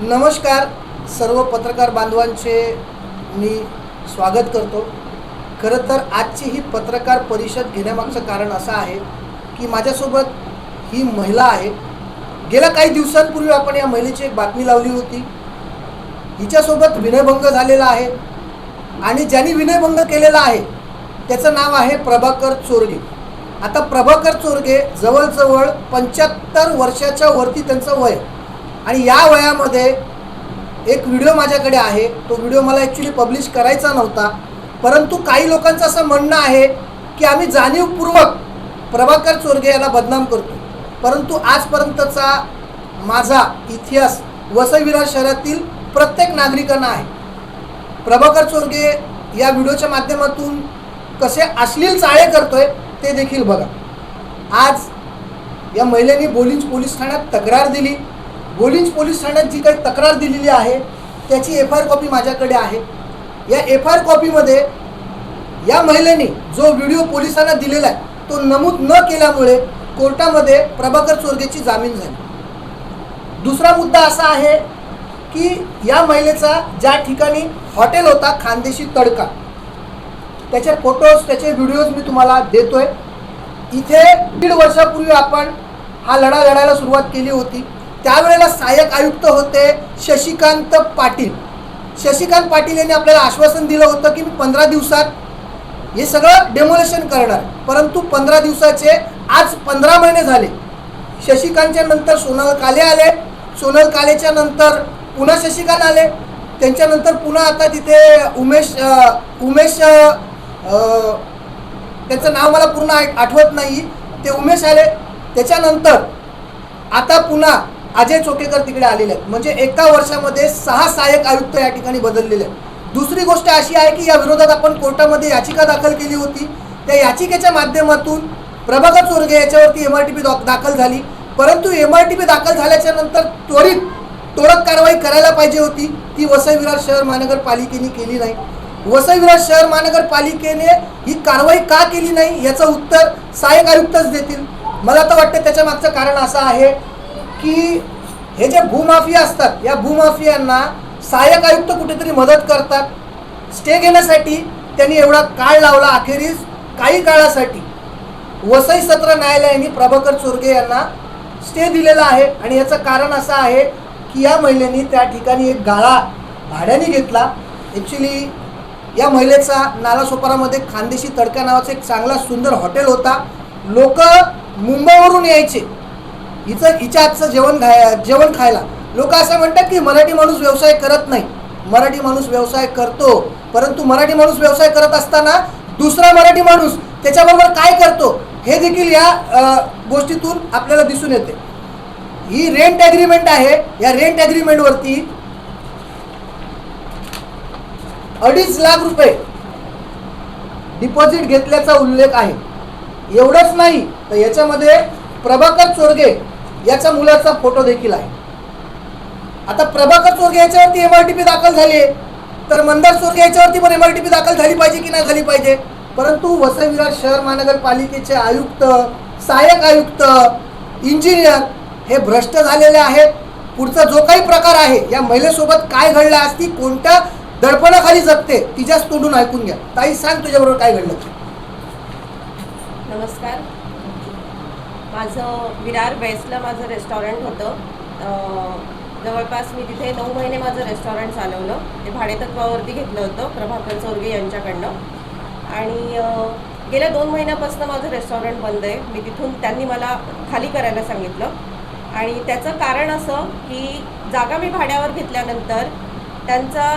नमस्कार सर्व पत्रकार बांधवांचे मी स्वागत करतो। खरं तर आजची ही पत्रकार परिषद घेण्यामागचं कारण असं आहे की माझ्यासोबत ही महिला आहे। गेल्या काही दिवसांपूर्वी आपण या महिलेची एक बातमी लावली होती। हिच्यासोबत विनयभंग झालेला आहे आणि ज्यांनी विनयभंग केलेला आहे त्याचं नाव आहे प्रभाकर चोरगे। आता प्रभाकर चोरगे जवळजवळ 75 वर्षाच्या वरती त्यांचं वय आणि या वयामध्ये एक व्हिडिओ माझ्याकडे आहे। तो व्हिडिओ मला ॲक्च्युली पब्लिश करायचा नव्हता, परंतु काही लोकांचं असं म्हणणं आहे की आम्ही जाणीवपूर्वक प्रभाकर चोरगे याला बदनाम करतो, परंतु आजपर्यंतचा माझा इतिहास वसई विरार शहरातील प्रत्येक नागरिकांना आहे। प्रभाकर चोरगे या व्हिडिओच्या माध्यमातून कसे अश्लील चाळे करतोय ते देखील बघा। आज या महिलेने बोलिंज पोलीस ठाण्यात तक्रार दिली। बोलिंज पोलीस ठाण्यात जी काही तक्रार दिलेली आहे त्याची एफ.आय.आर. कॉपी माझ्याकडे आहे। या एफ.आय.आर. कॉपीमध्ये या महिलेने जो व्हिडिओ पोलिसांना दिलेला आहे तो नमूद न केल्यामुळे कोर्टामध्ये प्रभाकर चोरगेची जामीन झाली। दुसरा मुद्दा असा आहे की या महिलेचा ज्या ठिकाणी हॉटेल होता खानदेशी तडका, त्याचे फोटोज त्याचे व्हिडिओज मी तुम्हाला देतोय। इथे 1.5 वर्षापूर्वी आपण हा लढा लढायला सुरुवात केली होती। त्यावेळेला सहाय्यक आयुक्त होते शशिकांत पाटील। शशिकांत पाटील यांनी आपल्याला आश्वासन दिलं होतं की मी 15 दिवसात हे सगळं डेमोलेशन करणार, परंतु 15 दिवसाचे आज 15 महिने झाले। शशिकांतच्या नंतर सोनल काले आले, सोनल कालेच्या नंतर पुन्हा शशिकांत आले, त्यांच्यानंतर पुन्हा आता तिथे उमेश त्याचं नाव मला पूर्ण आठवत नाही, ते उमेश आले। त्याच्यानंतर आता पुन्हा अजय चोकेकर तिकडे आलेले आहेत। म्हणजे एका वर्षामध्ये 6 सहाय्यक आयुक्त या ठिकाणी बदललेले आहेत। दुसरी गोष्ट अशी आहे की या विरोधात आपण कोर्टामध्ये याचिका दाखल केली होती। त्या याचिकेच्या माध्यमातून प्रभाकर चोरगे याच्यावरती MRTP दाखल झाली, परंतु MRTP दाखल झाल्याच्या नंतर त्वरित तोडक कारवाई करायला पाहिजे होती, ती वसई विरार शहर महानगरपालिकेने केली नाही। वसई विरार शहर महानगरपालिकेने ही कारवाई का केली नाही याचं उत्तर सहाय्यक आयुक्तच देतील। मला तर वाटतं त्याच्या मागचं कारण असं आहे की हे जे भूमाफिया असतात या भूमाफियांना सहाय्यक आयुक्त कुठेतरी मदत करतात। स्टे घेण्यासाठी त्यांनी एवढा काळ लावला, अखेरीस काही काळासाठी वसई सत्र न्यायालयाने प्रभाकर चोरगे यांना स्टे दिलेला आहे। आणि याचं कारण असं आहे की या महिलेने त्या ठिकाणी एक गाळा भाड्याने घेतला। ॲक्च्युली या महिलेचा नालासोपारामध्ये खानदेशी तडका नावाचं एक चांगला सुंदर हॉटेल होता। लोक मुंबईवरून यायचे हिच्या हातचं जेवण खायला। लोक असं म्हणतात की मराठी माणूस व्यवसाय करत नाही। मराठी माणूस व्यवसाय करतो, परंतु मराठी माणूस व्यवसाय करत असताना दुसरा मराठी माणूस त्याच्याबरोबर काय करतो हे देखील या गोष्टीतून आपल्याला दिसून येते। ही रेंट ॲग्रीमेंट आहे, या रेंट ॲग्रीमेंटवरती 2.5 लाख रुपये डिपॉझिट घेतल्याचा उल्लेख आहे। एवढंच नाही तर याच्यामध्ये प्रभाकर चोरगे याच्या मुलाचा फोटो देखील आहे। आता प्रभाकर चोरगे याच्यावरती MRTP दाखल झाली आहे, तर मंदार चोरगे याच्यावरती पण MRTP दाखल झाली पाहिजे की नाही झाली पाहिजे, परंतु वसई विरार शहर महानगरपालिकेचे आयुक्त, सहाय्यक आयुक्त, इंजिनियर हे भ्रष्ट झालेले आहेत। पुढचा जो काही प्रकार आहे या महिलेसोबत काय घडलं, आज ती कोणत्या दडपणाखाली जगते तिच्याच तोंडून ऐकून घ्या। ताई सांग तुझ्याबरोबर काय घडलं? नमस्कार, माझं विरार वेस्टला माझं रेस्टॉरंट होतं। जवळपास मी तिथे 9 महिने माझं रेस्टॉरंट चालवलं। ते भाडेतत्वावरती घेतलं होतं प्रभाकर चोरगे यांच्याकडनं आणि गेल्या 2 महिन्यापासून माझं रेस्टॉरंट बंद आहे। मी तिथून त्यांनी मला खाली करायला सांगितलं आणि त्याचं कारण असं की जागा मी भाड्यावर घेतल्यानंतर त्यांचा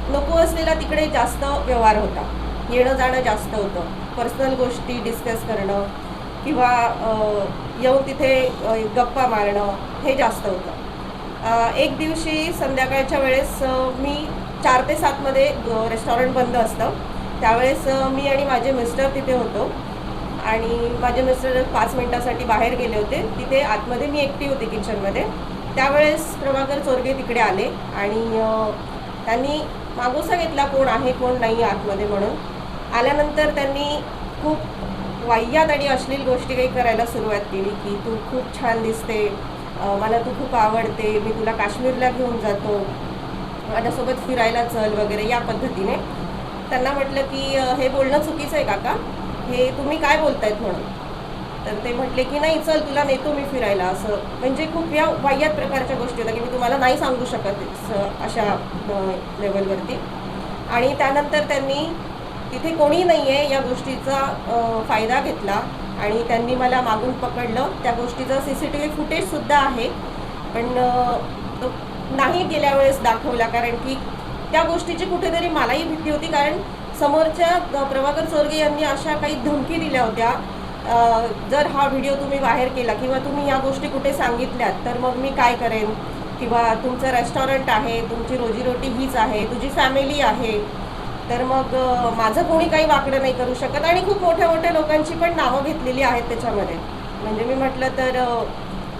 नको असलेला तिकडे जास्त व्यवहार होता, येणं जाणं जास्त होतं, पर्सनल गोष्टी डिस्कस करणं किंवा येऊन तिथे गप्पा मारणं हे जास्त होतं। एक दिवशी संध्याकाळच्या वेळेस मी 4 ते 7 मध्ये रेस्टॉरंट बंद असतं, त्यावेळेस मी आणि माझे मिस्टर तिथे होतो आणि माझे मिस्टर 5 मिनिटासाठी बाहेर गेले होते। तिथे आतमध्ये मी एकटी होते किचनमध्ये। त्यावेळेस प्रभाकर चोरगे तिकडे आले आणि त्यांनी मागोसा घेतला कोण आहे कोण नाही आतमध्ये म्हणून। आल्यानंतर त्यांनी खूप वाह्यात आणि अश्लील गोष्टी काही करायला सुरुवात केली की तू खूप छान दिसते, मला तू खूप आवडते, मी तुला काश्मीरला घेऊन जातो, माझ्यासोबत फिरायला चल वगैरे या पद्धतीने. त्यांना म्हटलं की हे बोलणं चुकीचं आहे काका, हे तुम्ही काय बोलतायत म्हणून. तर ते म्हटले की नाही चल तुला नेतो मी फिरायला. असं म्हणजे खूप या वाह्यात प्रकारच्या गोष्टी होत्या की मी तुम्हाला नाही सांगू शकत अशा लेवलवरती. आणि त्यानंतर त्यांनी तिथे कोणी नाही आहे या गोष्टीचा फायदा घेतला आणि त्यांनी मला मागून पकडलं. त्या गोष्टीचं CCTV फुटेजसुद्धा आहे, पण तो नाही गेल्या वेळेस दाखवला, कारण की त्या गोष्टीची कुठेतरी मलाही भीती होती. कारण समोरच्या प्रभाकर चोरगे यांनी अशा काही धमकी दिल्या होत्या, जर हा व्हिडिओ तुम्ही बाहेर केला किंवा तुम्ही या गोष्टी कुठे सांगितल्यात तर मग मी काय करेन, किंवा तुमचं रेस्टॉरंट आहे, तुमची रोजीरोटी हीच आहे, तुझी फॅमिली आहे, तर मग माझं कोणी काही वाकडं नाही करू शकत. आणि खूप मोठ्या मोठ्या लोकांची पण नावं घेतलेली आहेत त्याच्यामध्ये. म्हणजे मी म्हटलं तर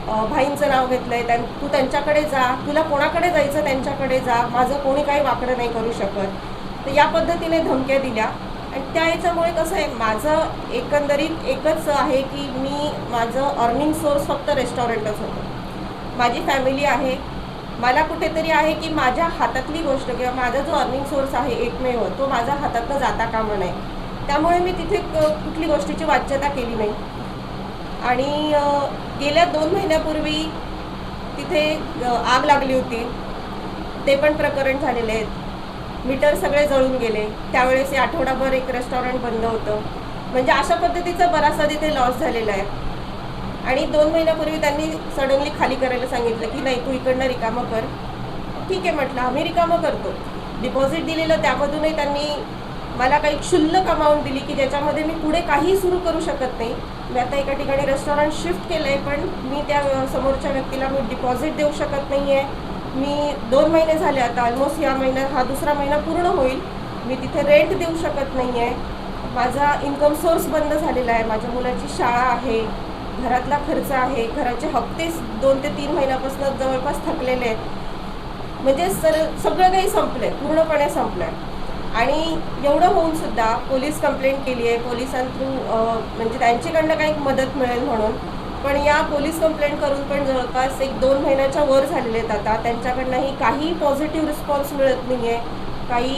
भाईंचं नाव घेतलं आहे, तू त्यांच्याकडे जा, तुला कोणाकडे जायचं त्यांच्याकडे जा, माझं कोणी काही वाकडं नाही करू शकत. तर या पद्धतीने धमक्या दिल्या. आणि त्या ह्याच्यामुळे कसं आहे, माझं एकंदरीत एकच आहे की मी माझं अर्निंग सोर्स फक्त रेस्टॉरंटच होतं. माझी फॅमिली आहे, मला कुठेतरी आहे की माझ्या हातातली गोष्ट किंवा माझा जो अर्निंग सोर्स आहे एकमेव, तो माझ्या हातातनं जाता कामा नये. त्यामुळे मी तिथे कुठली गोष्टीची वाच्यता केली नाही. आणि गेल्या 2 महिन्यापूर्वी तिथे आग लागली होती, ते पण प्रकरण झालेले आहेत. मीटर सगळे जळून गेले. त्यावेळेस आठवडाभर एक रेस्टॉरंट बंद होतं. म्हणजे अशा पद्धतीचा बराचसा तिथे लॉस झालेला आहे. आणि 2 महिन्यापूर्वी त्यांनी सडनली खाली करायला सांगितलं की नाही तू इकडनं रिकामं कर. ठीक आहे म्हटलं, आम्ही रिकामं करतो. डिपॉझिट दिलेलं त्यामधूनही त्यांनी मला काही क्षुल्लक अमाऊंट दिली की ज्याच्यामध्ये मी पुढे काहीही सुरू करू शकत नाही. मी आता एका ठिकाणी रेस्टॉरंट शिफ्ट केलं आहे, पण मी त्या समोरच्या व्यक्तीला मी डिपॉझिट देऊ शकत नाही आहे. मी 2 महिने झाले आता, ऑलमोस्ट या महिन्यात हा 2रा महिना पूर्ण होईल, मी तिथे रेंट देऊ शकत नाही आहे. माझा इन्कम सोर्स बंद झालेला आहे. माझ्या मुलाची शाळा आहे, घरातला खर्च आहे, घराचे हप्ते 2 ते 3 महिन्यापासून जवळपास थकलेले आहेत. म्हणजे सगळं काही संपलं आहे, पूर्णपणे संपलं आहे. आणि एवढं होऊनसुद्धा पोलीस कंप्लेंट केली आहे, पोलिसांथ्रू म्हणजे त्यांच्याकडनं काही मदत मिळेल म्हणून. पण या पोलीस कंप्लेंट करून पण जवळपास 1-2 महिन्याच्या वर झालेले आहेत आता. त्यांच्याकडनंही काही पॉझिटिव्ह रिस्पॉन्स मिळत नाही आहे, काही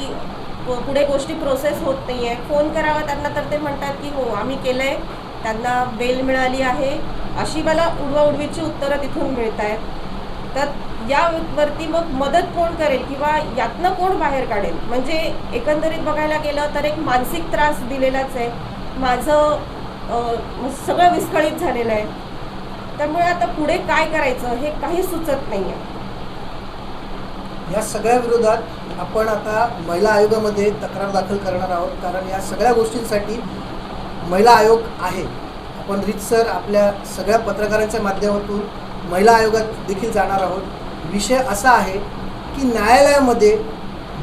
पुढे गोष्टी प्रोसेस होत नाही आहे. फोन करावा त्यांना तर ते म्हणतात की हो आम्ही केलं आहे, त्यांना बेल मिळाली आहे, अशी मला उडवाउडवीची उत्तरं तिथून मिळत आहेत. तर यावरती मग मदत कोण करेल किंवा यातनं कोण बाहेर काढेल. म्हणजे एकंदरीत बघायला गेलं तर एक मानसिक त्रास दिलेलाच आहे. माझं सगळं विस्कळीत झालेलं आहे. त्यामुळे आता पुढे काय करायचं हे काही सुचत नाही आहे. या सगळ्या विरोधात आपण आता महिला आयोगामध्ये तक्रार दाखल करणार आहोत, कारण या सगळ्या गोष्टींसाठी महिला आयोग आहे. आपण रीतसर आपल्या सगळ्या पत्रकारांच्या माध्यमातून महिला आयोगात देखील जाणार आहोत. विषय असा आहे की न्यायालयामध्ये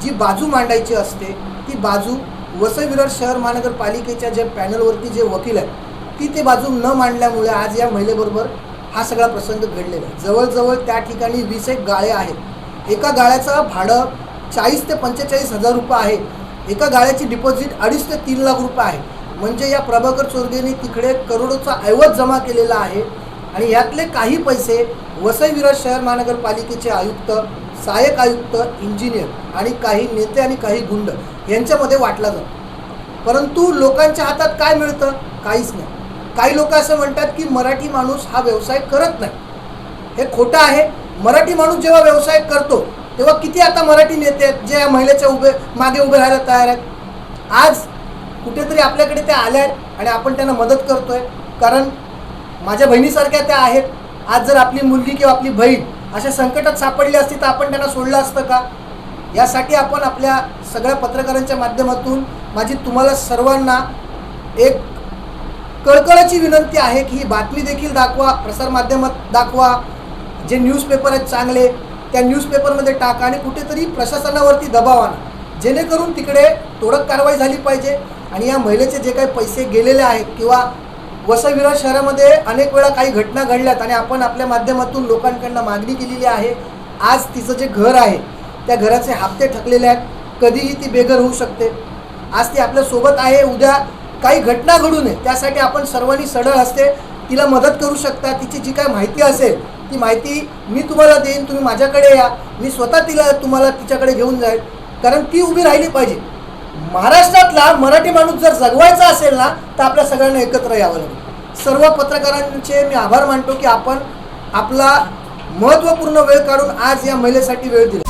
जी बाजू मांडायची असते ती बाजू वसई विरार शहर महानगरपालिकेच्या ज्या पॅनलवरती जे वकील आहेत ती बाजू न मांडल्यामुळे आज या महिलेबरोबर हा सगळा प्रसंग घडलेला आहे. जवळजवळ त्या ठिकाणी 20 गाळे आहेत. एका गाळ्याचं भाडं 40 ते 45 हजार रुपये आहे. एका गाळ्याची डिपॉझिट 2.5 ते 3 लाख रुपये आहे. म्हणजे या प्रभाकर चोरगेने तिकडे करोडोचा ऐवज जमा केलेला आहे. आणि यातले काही पैसे वसई विरार शहर महानगरपालिकेचे आयुक्त, सहाय्यक आयुक्त, इंजिनियर आणि काही नेते आणि काही गुंड यांच्यामध्ये वाटला जातो. परंतु लोकांच्या हातात काय मिळतं? काहीच नाही. काही लोक असं म्हणतात की मराठी माणूस हा व्यवसाय करत नाही. हे खोटं आहे. मराठी माणूस जेव्हा व्यवसाय करतो तेव्हा किती आता मराठी नेते आहेत जे या महिलेच्या मागे उभे राहायला तयार आहेत. आज कुठेतरी आपल्याकडे त्या आल्या आहेत आणि आपण त्यांना मदत करतोय, कारण माझ्या बहिणीसारख्या त्या आहेत. आज जर आपली मुलगी किंवा आपली बहीण अशा संकटात सापडली असती तर आपण त्यांना सोडलं असतं का? यासाठी आपण आपल्या सगळ्या पत्रकारांच्या माध्यमातून माझी तुम्हाला सर्वांना एक कळकळीची विनंती आहे की ही बातमी देखील दाखवा, प्रसारमाध्यमात दाखवा. जे न्यूजपेपर आहेत चांगले त्या न्यूजपेपरमध्ये टाका आणि कुठेतरी प्रशासनावरती दबाव आणा, जेणेकरून तिकडे तोडक कारवाई झाली पाहिजे. आणि या महिलेचे जे काही पैसे गेलेले आहेत किंवा वसई विरार शहरामध्ये अनेक वेळा काही घटना घडल्यात आणि आपण आपल्या माध्यमातून लोकांकडनं मागणी केलेली आहे. आज तिचं जे घर आहे त्या घराचे हप्ते थकलेले आहेत. कधीही ती बेघर होऊ शकते. आज ती आपल्यासोबत आहे, उद्या काही घटना घडू नये त्यासाठी आपण सर्वांनी सढळ हस्ते तिला मदत करू शकता. तिची जी काय माहिती असेल ती माहिती मी तुम्हाला देईन, तुम्ही माझ्याकडे या, मी स्वतः तुम्हाला तिच्याकडे घेऊन जाईल, कारण ती उभी राहिली पाहिजे. महाराष्ट्रातला मराठी माणूस जर जगवायचा असेल ना तर आपल्या सगळ्यांना एकत्र यावं लागेल. सर्व पत्रकारांचे मी आभार मानतो की आपण आपला महत्त्वपूर्ण वेळ काढून आज या महिलेसाठी वेळ दिला.